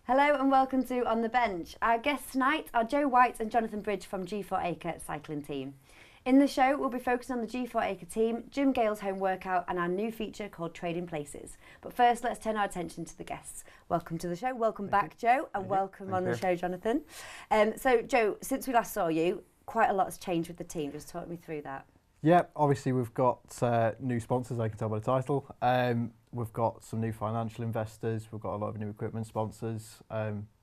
Hello and welcome to On the Bench. Our guests tonight are Joe White and Jonathan Bridge from G4 Acre Cycling Team. In the show, we'll be focusing on the G4 Acre team, Jim Gale's home workout and our new feature called Trading Places. But first, let's turn our attention to the guests. Welcome to the show. Welcome back, Joe, and welcome on the show, Jonathan. So, Joe, since we last saw you, quite a lot has changed with the team. Just talk me through that. Yeah, obviously we've got new sponsors, I can tell by the title. We've got some new financial investors, we've got a lot of new equipment sponsors.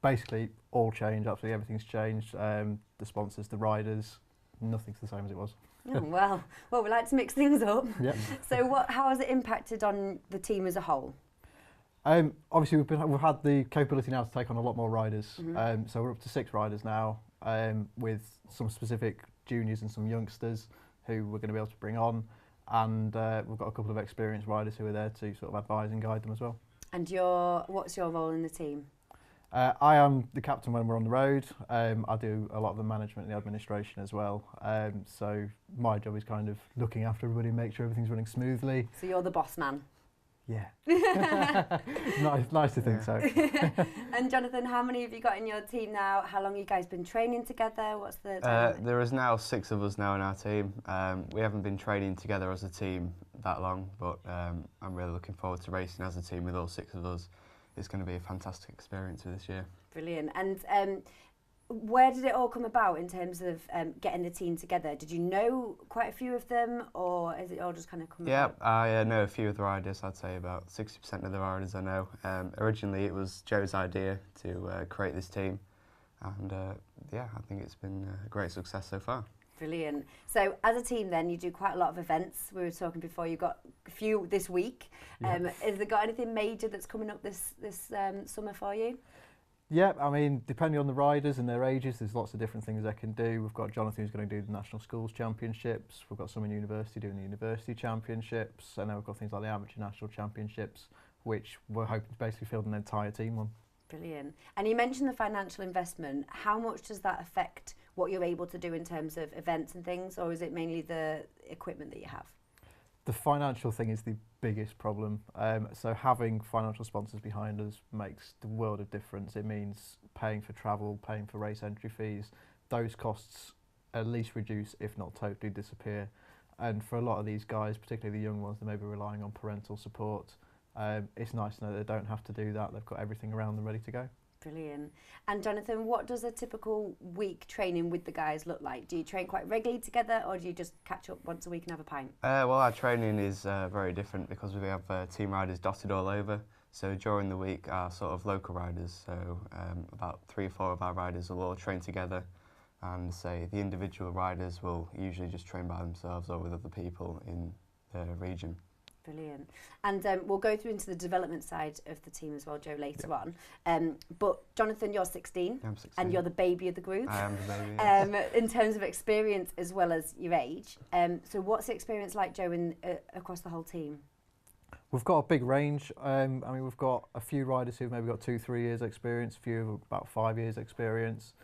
Basically all changed, absolutely everything's changed. The sponsors, the riders, nothing's the same as it was. Oh, well, we like to mix things up. Yep. So how has it impacted on the team as a whole? Obviously we've had the capability now to take on a lot more riders. So we're up to 6 riders now, with some specific juniors and some youngsters who we're going to be able to bring on, and we've got a couple of experienced riders who are there to sort of advise and guide them as well. And what's your role in the team? I am the captain when we're on the road. I do a lot of the management and the administration as well. So my job is kind of looking after everybody and make sure everything's running smoothly. So you're the boss man? Yeah. nice to think so. And Jonathan, how many have you got in your team now? How long have you guys been training together? What's the there is now 6 of us now in our team. We haven't been training together as a team that long, but I'm really looking forward to racing as a team with all 6 of us. It's going to be a fantastic experience for this year. Brilliant. And where did it all come about in terms of getting the team together? Did you know quite a few of them, or has it all just kind of come about? Yeah, I know a few of the riders. I'd say about 60% of the riders I know. Originally it was Joe's idea to create this team, and yeah, I think it's been a great success so far. Brilliant. So as a team then, you do quite a lot of events. We were talking before, you've got a few this week. Has there got anything major that's coming up this summer for you? Yeah, I mean, depending on the riders and their ages, there's lots of different things they can do. We've got Jonathan who's going to do the National Schools Championships. We've got some in university doing the University Championships. And then we've got things like the Amateur National Championships, which we're hoping to basically field an entire team on. Brilliant. And you mentioned the financial investment. How much does that affect what you're able to do in terms of events and things, or is it mainly the equipment that you have? The financial thing is the biggest problem. So having financial sponsors behind us makes the world of difference. It means paying for travel, paying for race entry fees. Those costs at least reduce, if not totally disappear. And for a lot of these guys, particularly the young ones, they may be relying on parental support. It's nice to know they don't have to do that. They've got everything around them ready to go. Brilliant. And Jonathan, what does a typical week training with the guys look like? Do you train quite regularly together, or do you just catch up once a week and have a pint? Well, our training is very different because we have team riders dotted all over. So during the week, our sort of local riders, so about 3 or 4 of our riders will all train together, and say the individual riders will usually just train by themselves or with other people in the region. Brilliant. And we'll go through into the development side of the team as well, Joe, later on. But Jonathan, you're 16, I'm 16. And you're the baby of the group. I am the baby, yeah. In terms of experience as well as your age. So what's the experience like, Joe, across the whole team? We've got a big range. I mean, we've got a few riders who've maybe got 2-3 years experience, a few about 5 years experience.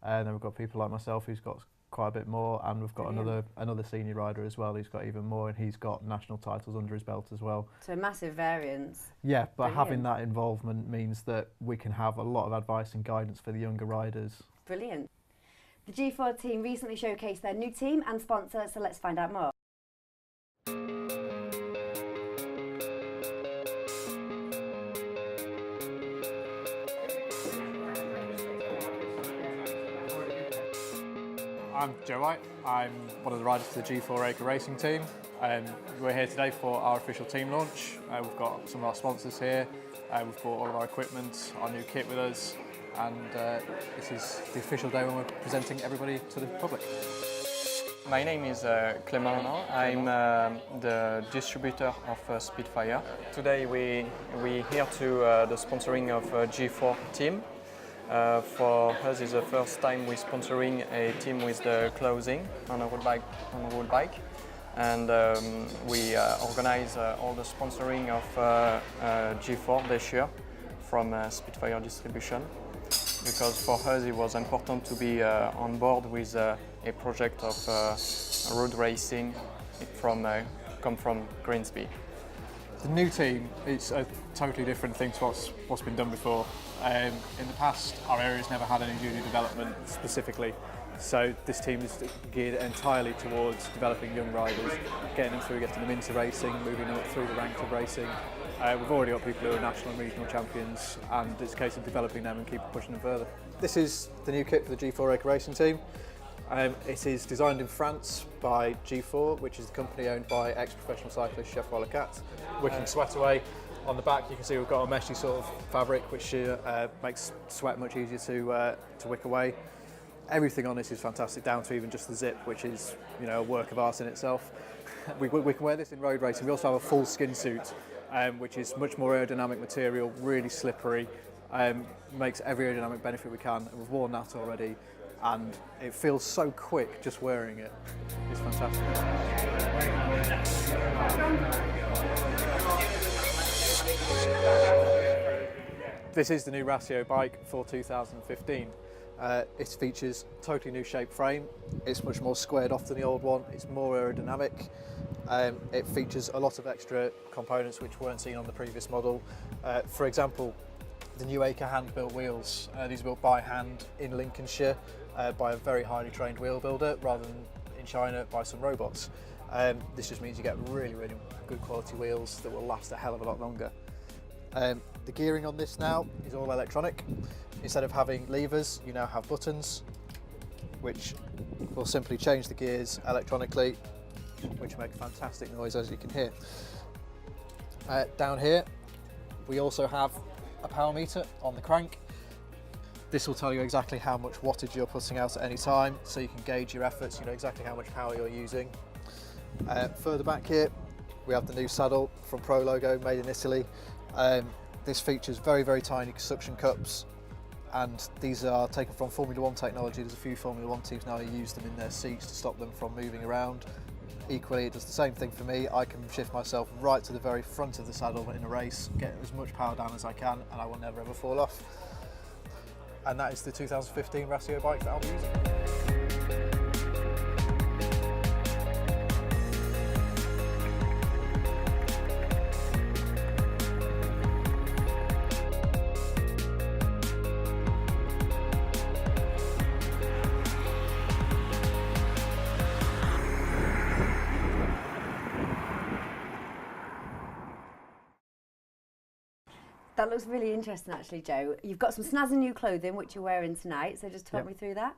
And then we've got people like myself who's got quite a bit more, and we've got another senior rider as well who's got even more, and he's got national titles under his belt as well. So massive variance. Yeah, but having that involvement means that we can have a lot of advice and guidance for the younger riders. Brilliant. The G4 team recently showcased their new team and sponsor, so let's find out more. I'm Joe White. I'm one of the riders for the G4 Acre Racing Team. We're here today for our official team launch. We've got some of our sponsors here. We've brought all of our equipment, our new kit with us, and this is the official day when we're presenting everybody to the public. My name is Clément. I'm the distributor of Spitfire. Today we're here to the sponsoring of G4 team. For us, it's the first time we're sponsoring a team with the clothing on a road bike, and we organize all the sponsoring of G4 this year from Spitfire Distribution, because for us it was important to be on board with a project of road racing come from Grimsby. The new team is a totally different thing to what's been done before. In the past, our area's never had any junior development specifically, so this team is geared entirely towards developing young riders, getting them into racing, moving them up through the ranks of racing. We've already got people who are national and regional champions, and it's a case of developing them and keep pushing them further. This is the new kit for the G4 racing team. It is designed in France by G4, which is the company owned by ex-professional cyclist Chef Hull Lacrosse. Wicking sweat away. On the back you can see we've got a meshy sort of fabric which makes sweat much easier to wick away. Everything on this is fantastic, down to even just the zip, which is, you know, a work of art in itself. We can wear this in road racing. We also have a full skin suit, which is much more aerodynamic material, really slippery, makes every aerodynamic benefit we can. And we've worn that already, and it feels so quick just wearing it. It's fantastic. This is the new Ratio bike for 2015. It features a totally new shape frame. It's much more squared off than the old one. It's more aerodynamic. It features a lot of extra components which weren't seen on the previous model. For example, the new Acre hand-built wheels. These are built by hand in Lincolnshire by a very highly trained wheel builder, rather than in China by some robots. This just means you get really, really good quality wheels that will last a hell of a lot longer. The gearing on this now is all electronic. Instead of having levers, you now have buttons, which will simply change the gears electronically, which make a fantastic noise, as you can hear. Down here, we also have a power meter on the crank. This will tell you exactly how much wattage you're putting out at any time, so you can gauge your efforts, you know exactly how much power you're using. Further back here, we have the new saddle from Pro Logo, made in Italy. This features very, very tiny suction cups, and these are taken from Formula One technology. There's a few Formula One teams now who use them in their seats to stop them from moving around. Equally, it does the same thing for me. I can shift myself right to the very front of the saddle in a race, get as much power down as I can, and I will never ever fall off. And that is the 2015 Ratio bike that I'll be using. That looks really interesting, actually, Joe. You've got some snazzy new clothing, which you're wearing tonight, so just talk me through that.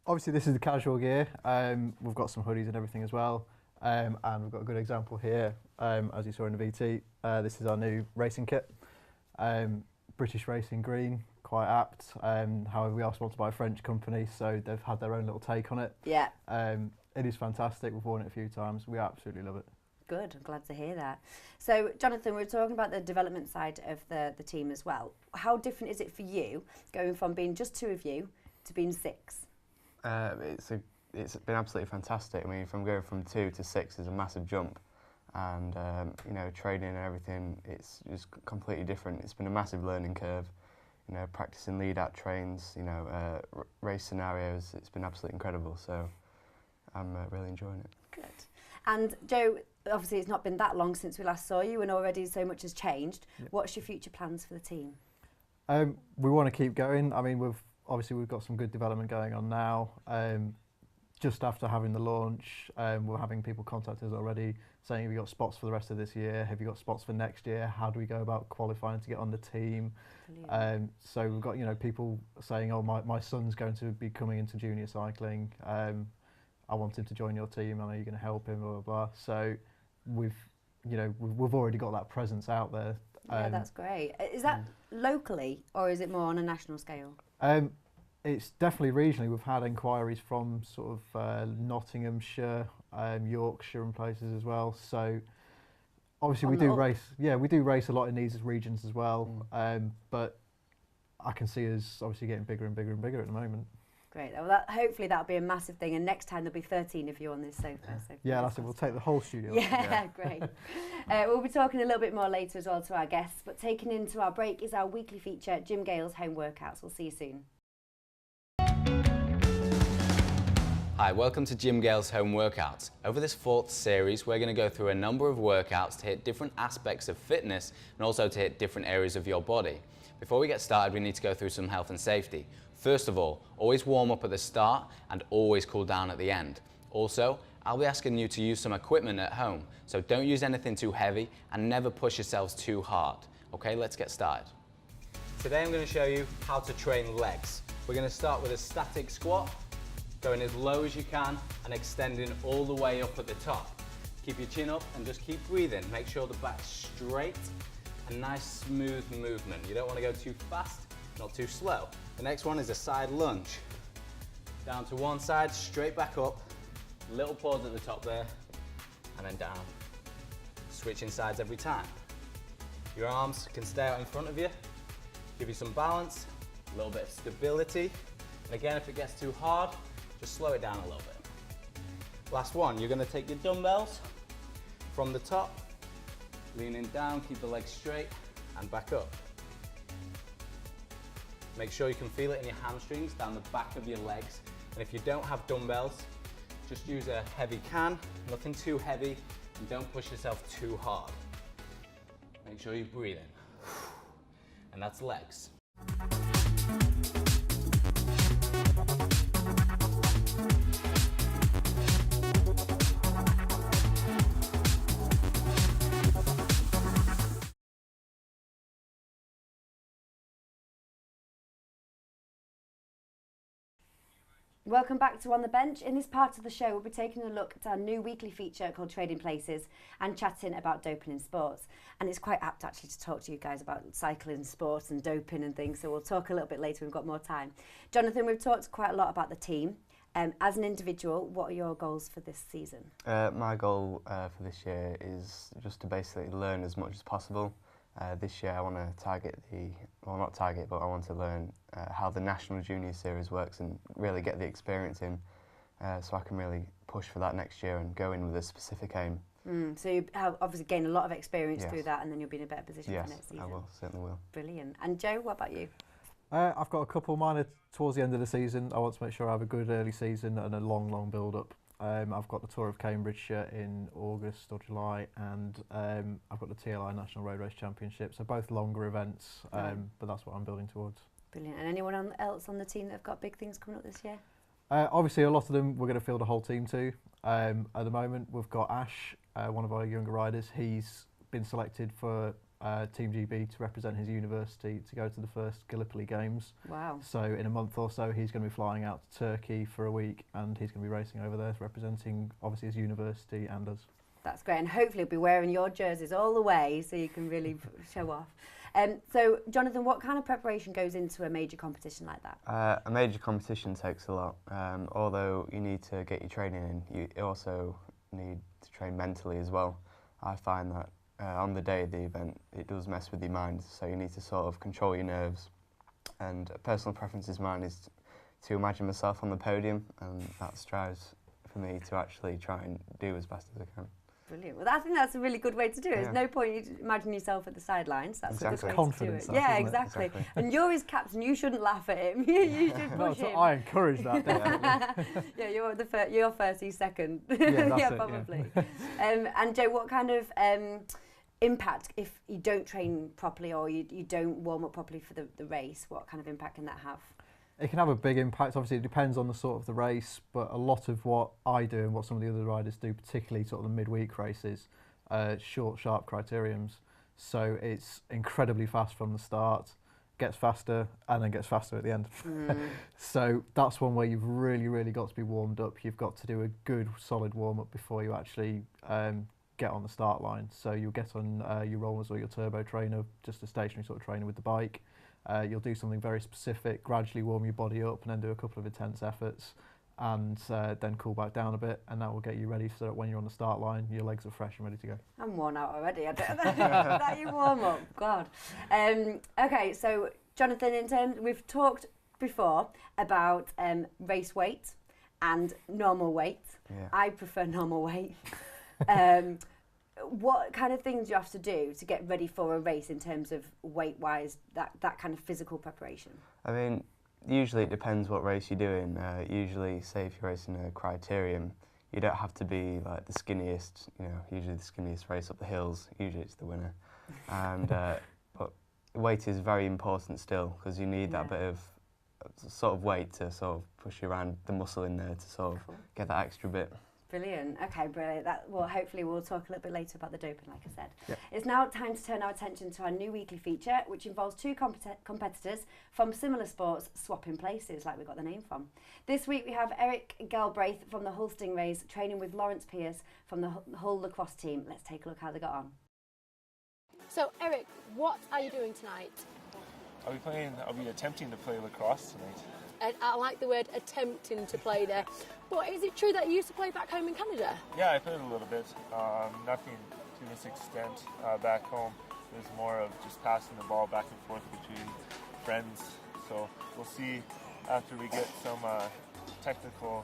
Obviously, this is the casual gear. We've got some hoodies and everything as well, and we've got a good example here, as you saw in the VT. This is our new racing kit. British Racing Green, quite apt. However, we are sponsored by a French company, so they've had their own little take on it. Yeah. It is fantastic. We've worn it a few times. We absolutely love it. Good, I'm glad to hear that. So, Jonathan, we were talking about the development side of the team as well. How different is it for you, going from being just 2 of you to being 6? It's been absolutely fantastic. I mean, from going from 2 to 6 is a massive jump, and you know, training and everything, it's just completely different. It's been a massive learning curve. You know, practicing lead-out trains, you know, race scenarios. It's been absolutely incredible. So, I'm really enjoying it. Good. And Joe, obviously it's not been that long since we last saw you, and already so much has changed. Yep. What's your future plans for the team? We want to keep going. I mean, we've got some good development going on now. Just after having the launch, we're having people contact us already saying, have you got spots for the rest of this year? Have you got spots for next year? How do we go about qualifying to get on the team? So we've got, you know, people saying, oh, my son's going to be coming into junior cycling. I want him to join your team. I know you're going to help him, blah, blah, blah. So we've already got that presence out there. Yeah, that's great. Is that locally, or is it more on a national scale? It's definitely regionally. We've had inquiries from sort of Nottinghamshire, Yorkshire and places as well. So obviously we do race a lot in these regions as well. But I can see us obviously getting bigger and bigger and bigger at the moment. Great. Well, hopefully that'll be a massive thing, and next time there'll be 13 of you on this sofa. So yeah, that's it. We'll take the whole studio. Yeah, great. We'll be talking a little bit more later as well to our guests, but taking into our break is our weekly feature, Jim Gale's Home Workouts. We'll see you soon. Hi, welcome to Jim Gale's Home Workouts. Over this 4th series, we're going to go through a number of workouts to hit different aspects of fitness and also to hit different areas of your body. Before we get started, we need to go through some health and safety. First of all, always warm up at the start and always cool down at the end. Also, I'll be asking you to use some equipment at home, so don't use anything too heavy and never push yourselves too hard. Okay, let's get started. Today I'm going to show you how to train legs. We're going to start with a static squat, going as low as you can and extending all the way up at the top. Keep your chin up and just keep breathing. Make sure the back's straight and nice smooth movement. You don't want to go too fast, not too slow. The next one is a side lunge. Down to one side, straight back up, little pause at the top there, and then down. Switching sides every time. Your arms can stay out in front of you, give you some balance, a little bit of stability. And again, if it gets too hard, just slow it down a little bit. Last one, you're going to take your dumbbells from the top, leaning down, keep the legs straight, and back up. Make sure you can feel it in your hamstrings, down the back of your legs. And if you don't have dumbbells, just use a heavy can, nothing too heavy, and don't push yourself too hard. Make sure you breathe in. And that's legs. Welcome back to On the Bench. In this part of the show, we'll be taking a look at our new weekly feature called Trading Places and chatting about doping in sports. And it's quite apt actually to talk to you guys about cycling, sports and doping and things, so we'll talk a little bit later when we've got more time. Jonathan, we've talked quite a lot about the team. As an individual, what are your goals for this season? My goal for this year is just to basically learn as much as possible. This year I want to target well, not target, but I want to learn how the National Junior Series works and really get the experience in, so I can really push for that next year and go in with a specific aim. So you have obviously gained a lot of experience through that, and then you'll be in a better position for next season. Yes, I will, certainly will. Brilliant. And Joe, what about you? I've got a couple minor towards the end of the season. I want to make sure I have a good early season and a long build-up. I've got the Tour of Cambridgeshire in August or July, and I've got the TLI National Road Race Championship, so both longer events, but that's what I'm building towards. Brilliant. And anyone else on the team that have got big things coming up this year? Obviously, a lot of them we're going to field a whole team to. At the moment, we've got Ash, one of our younger riders. He's been selected for Team GB to represent his university to go to the first Gallipoli Games. Wow. So in a month or so he's going to be flying out to Turkey for a week, and he's going to be racing over there representing obviously his university and us. That's great, and hopefully he'll be wearing your jerseys all the way so you can really show off. So Jonathan, what kind of preparation goes into a major competition like that? A major competition takes a lot. Although you need to get your training in, you also need to train mentally as well. I find that on the day of the event, it does mess with your mind, so you need to sort of control your nerves. And a personal preference of mine is to imagine myself on the podium, and that strives for me to actually try and do as best as I can. Brilliant. Well, I think that's a really good way to do it. There's no point you imagine yourself at the sidelines. That's a good way confidence to do it. Yeah, exactly. And you're his captain. You shouldn't laugh at him. You should push him. I encourage that, definitely. Yeah, you're first, he's second. Yeah, that's probably. And Joe, what kind of impact, if you don't train properly or you don't warm up properly for the race, what kind of impact can that have? It can have a big impact. Obviously, it depends on the sort of the race, but a lot of what I do and what some of the other riders do, particularly sort of the midweek races, short, sharp criteriums. So it's incredibly fast from the start, gets faster, and then gets faster at the end. So that's one where you've really got to be warmed up. You've got to do a good, solid warm-up before you actually get on the start line. So you'll get on your rollers or your turbo trainer, just a stationary sort of trainer with the bike. You'll do something very specific, gradually warm your body up and then do a couple of intense efforts, and then cool back down a bit, and that will get you ready so that when you're on the start line, your legs are fresh and ready to go. I'm worn out already. I don't that you warm up. God. Okay, so Jonathan, we've talked before about race weight and normal weight. Yeah. I prefer normal weight. What kind of things do you have to do to get ready for a race in terms of weight-wise, that kind of physical preparation? I mean, Usually it depends what race you're doing. Usually, say if you're racing a criterium, you don't have to be like the skinniest, you know, usually the skinniest race up the hills, usually it's the winner. And but weight is very important still, because you need that bit of sort of weight to sort of push you around, the muscle in there to sort of get that extra bit. Brilliant. Okay, brilliant. Well, hopefully we'll talk a little bit later about the doping, like I said. Yep. It's now time to turn our attention to our new weekly feature, which involves two competitors from similar sports swapping places, like we got the name from. This week we have Eric Galbraith from the Hull Stingrays training with Lawrence Pierce from the Hull Lacrosse team. Let's take a look how they got on. So, Eric, what are you doing tonight? I'll be attempting to play lacrosse tonight. And I like the word attempting to play there. But is it true that you used to play back home in Canada? Yeah, I played a little bit. Nothing to this extent back home. It was more of just passing the ball back and forth between friends. So we'll see after we get some technical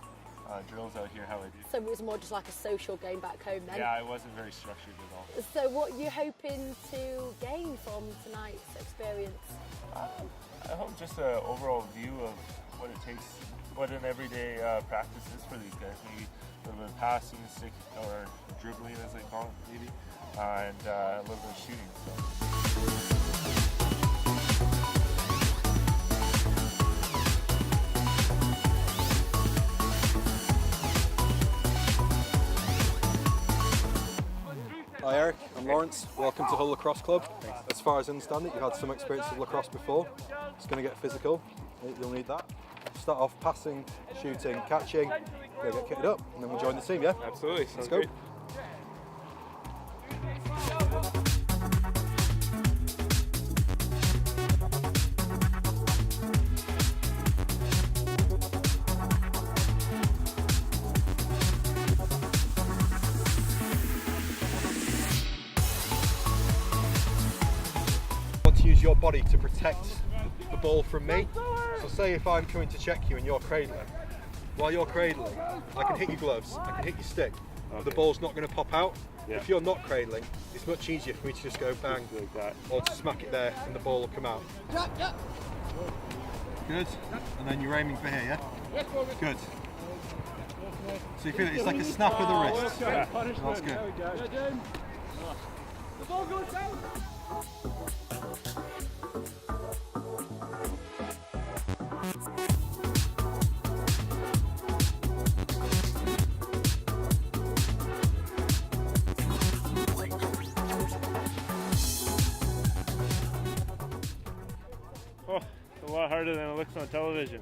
drills out here how I do. So it was more just like a social game back home then? Yeah, it wasn't very structured at all. So what are you hoping to gain from tonight's experience? I hope just an overall view of what it takes, what an everyday practice is for these guys. Maybe a little bit of passing, stick, or dribbling as they call it, maybe, and a little bit of shooting. So. Hi Eric, I'm Lawrence. Welcome to Hull Lacrosse Club. As far as I understand it, you've had some experience of lacrosse before. It's going to get physical. You'll need that. Start off passing, shooting, catching. Go get kitted up, and then we'll join the team. Yeah. Absolutely. Let's go. Great. Use your body to protect the ball from me. So say if I'm coming to check you and you're cradling, while you're cradling, I can hit your gloves, I can hit your stick, but the ball's not going to pop out. Yeah. If you're not cradling, it's much easier for me to just go bang, like that, or to smack it there and the ball will come out. Good. And then you're aiming for here, yeah? Good. So you feel it's like a snap of the wrist. Yeah. That's good. The ball goes down. Oh, it's a lot harder than it looks on television.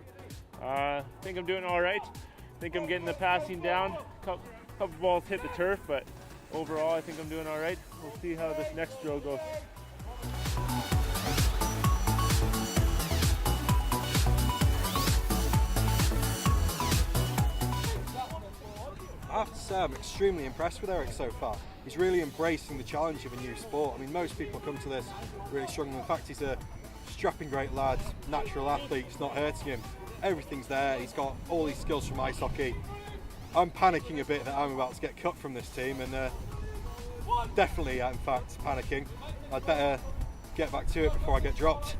I think I'm doing all right. I think I'm getting the passing down. Couple balls hit the turf, but overall I think I'm doing all right. We'll see how this next drill goes. I have to say I'm extremely impressed with Eric so far. He's really embracing the challenge of a new sport. I mean, most people come to this really struggling. In fact, he's a strapping great lad, natural athlete, it's not hurting him. Everything's there, he's got all these skills from ice hockey. I'm panicking a bit that I'm about to get cut from this team, and definitely, in fact, panicking. I'd better get back to it before I get dropped.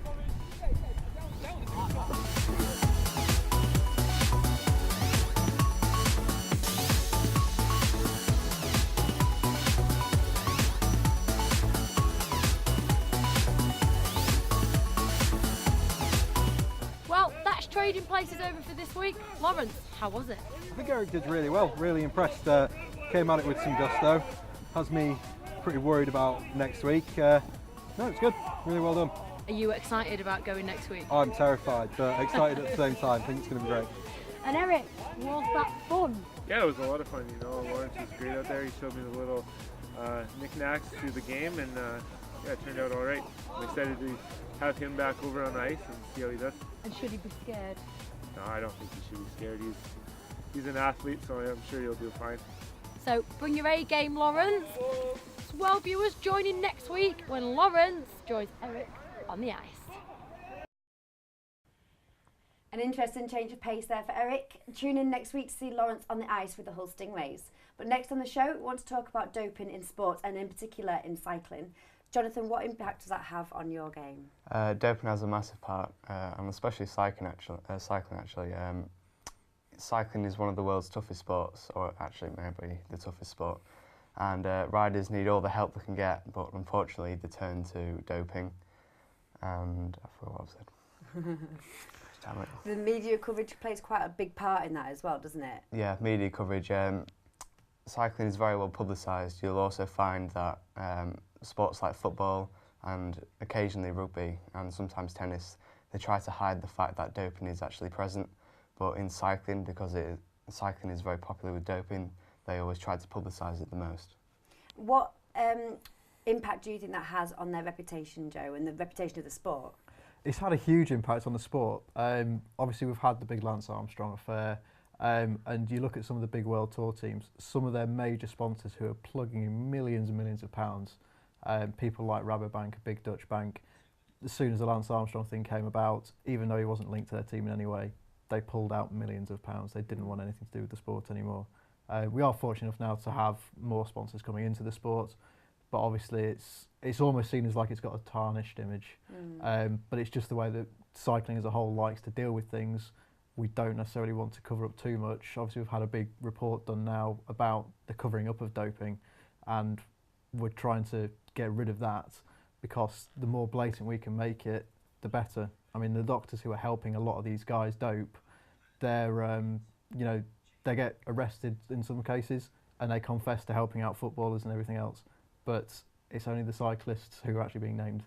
Trading places over for this week. Lawrence, how was it? I think Eric did really well, really impressed. Came at it with some gusto. Has me pretty worried about next week. No, it's good, really well done. Are you excited about going next week? I'm terrified, but excited at the same time. I think it's going to be great. And Eric, was that fun? Yeah, it was a lot of fun, you know. Lawrence was great out there. He showed me the little knickknacks through the game, and yeah, it turned out all right. I'm excited to have him back over on the ice and see how he does. And should he be scared? No, I don't think he should be scared. He's an athlete, so I'm sure he'll do fine. So bring your A game, Lawrence. So, well, viewers, join in next week when Lawrence joins Eric on the ice. An interesting change of pace there for Eric. Tune in next week to see Lawrence on the ice with the Hull Stingrays. But next on the show, we want to talk about doping in sport, and in particular in cycling. Jonathan, what impact does that have on your game? Doping has a massive part, and especially cycling. Cycling is one of the world's toughest sports, or actually maybe the toughest sport. And riders need all the help they can get, but unfortunately they turn to doping. And I forgot what I've said. Damn it. The media coverage plays quite a big part in that as well, doesn't it? Yeah, media coverage. Cycling is very well publicised. You'll also find that sports like football and occasionally rugby and sometimes tennis, they try to hide the fact that doping is actually present. But in cycling, because cycling is very popular with doping, they always try to publicise it the most. What impact do you think that has on their reputation, Joe, and the reputation of the sport? It's had a huge impact on the sport. Obviously, we've had the big Lance Armstrong affair, and you look at some of the big World Tour teams, some of their major sponsors who are plugging in millions and millions of pounds, people like Rabobank, a big Dutch bank, as soon as the Lance Armstrong thing came about, even though he wasn't linked to their team in any way, they pulled out millions of pounds. They didn't want anything to do with the sport anymore. We are fortunate enough now to have more sponsors coming into the sport, but obviously it's almost seen as like it's got a tarnished image. But it's just the way that cycling as a whole likes to deal with things. We don't necessarily want to cover up too much. Obviously we've had a big report done now about the covering up of doping, and we're trying to get rid of that, because the more blatant we can make it, the better. I mean, the doctors who are helping a lot of these guys dope, they're, they get arrested in some cases and they confess to helping out footballers and everything else. But it's only the cyclists who are actually being named.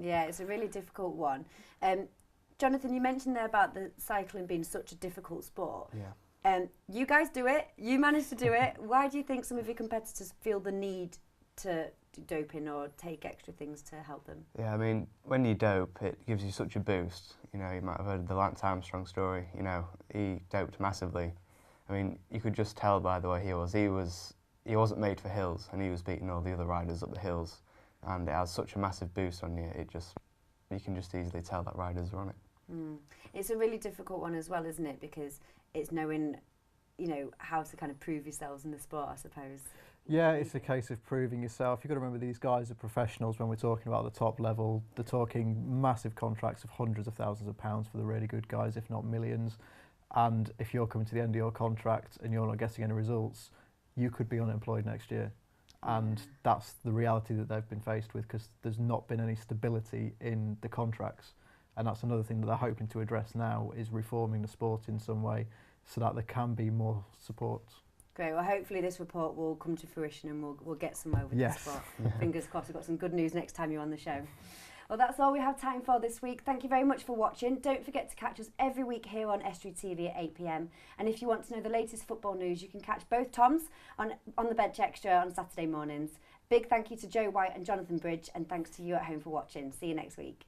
Yeah, it's a really difficult one. Jonathan, you mentioned there about the cycling being such a difficult sport. Yeah. You guys do it. You managed to do it. Why do you think some of your competitors feel the need to do doping or take extra things to help them? Yeah, I mean, when you dope, it gives you such a boost. You know, you might have heard the Lance Armstrong story. You know, he doped massively. I mean, you could just tell by the way he wasn't made for hills, and he was beating all the other riders up the hills. And it has such a massive boost on you. You can just easily tell that riders are on it. It's a really difficult one as well, isn't it? Because it's knowing, how to kind of prove yourselves in the sport, I suppose. Yeah, it's a case of proving yourself. You've got to remember these guys are professionals when we're talking about the top level. They're talking massive contracts of hundreds of thousands of pounds for the really good guys, if not millions. And if you're coming to the end of your contract and you're not getting any results, you could be unemployed next year. And that's the reality that they've been faced with, because there's not been any stability in the contracts. And that's another thing that they're hoping to address now, is reforming the sport in some way so that there can be more support. Great. Well, hopefully this report will come to fruition and we'll get somewhere with the sport. Fingers crossed we've got some good news next time you're on the show. Well, that's all we have time for this week. Thank you very much for watching. Don't forget to catch us every week here on Estuary TV at 8 p.m. And if you want to know the latest football news, you can catch both Toms on the Bench Extra on Saturday mornings. Big thank you to Joe White and Jonathan Bridge, and thanks to you at home for watching. See you next week.